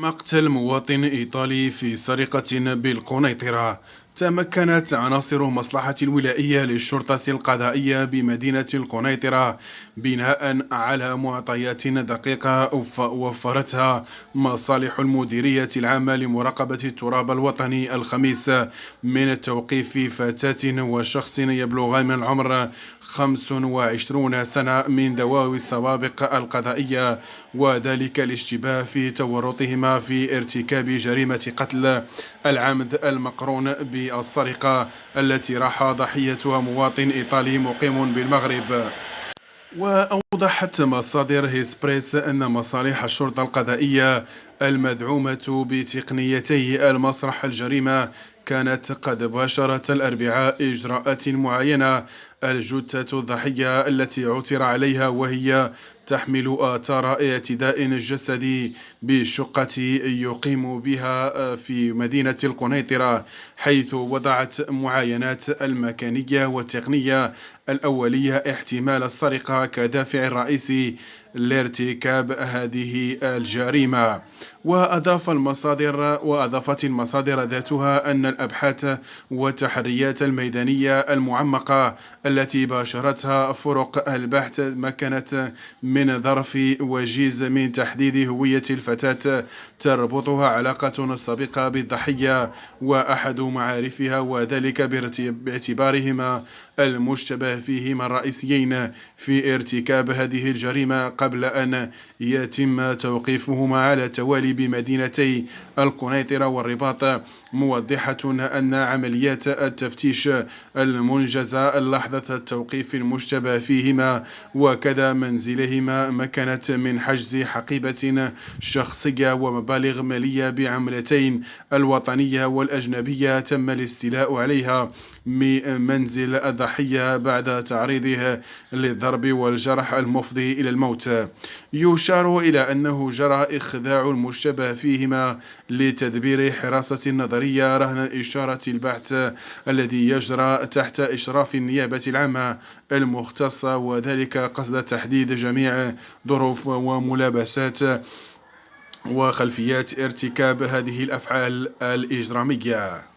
مقتل مواطن إيطالي في سرقة بالقنيطرة. تمكنت عناصر مصلحة الولائية للشرطة القضائية بمدينة القنيطرة بناء على معطيات دقيقة وفرتها مصالح المديرية العامة لمراقبة التراب الوطني الخميس من توقيف فتاة وشخص يبلغ من العمر 25 سنة من ذوي السوابق القضائية، وذلك الاشتباه في تورطهما في ارتكاب جريمة قتل العمد المقرون بالسرقة التي راح ضحيتها مواطن إيطالي مقيم بالمغرب. وأوضحت مصادر هيسبريس أن مصالح الشرطة القضائية المدعومة بتقنيتي المسرح الجريمة كانت قد باشرت الأربعاء إجراءات معينة. الجثة الضحية التي عثر عليها وهي تحمل آثار اعتداء جسدي بشقة يقيم بها في مدينة القنيطرة، حيث وضعت معاينات المكانية والتقنية الأولية احتمال السرقة كدافع رئيسي لارتكاب هذه الجريمة. وأضافت المصادر ذاتها أن الأبحاث والتحريات الميدانية المعمقة التي باشرتها فرق البحث مكنت من ظرف وجيز من تحديد هوية الفتاة تربطها علاقة سابقة بالضحية وأحد معارفها، وذلك باعتبارهما المشتبه فيهما الرئيسيين في ارتكاب هذه الجريمة قبل أن يتم توقيفهما على التوالي بمدينتي القنيطرة والرباط، موضحة أن عمليات التفتيش المنجزة لحظة التوقيف المشتبه فيهما وكذا منزلهما مكنت من حجز حقيبة شخصية ومبالغ مالية بعملتين الوطنية والأجنبية تم الاستيلاء عليها من منزل الضحية بعد تعريضه للضرب والجرح المفضي إلى الموت. يشار إلى أنه جرى إخضاع المشتبه فيهما لتدبير حراسة نظرية رهن إشارة البحث الذي يجرى تحت إشراف النيابة العامة المختصة، وذلك قصد تحديد جميع ظروف وملابسات وخلفيات ارتكاب هذه الأفعال الإجرامية.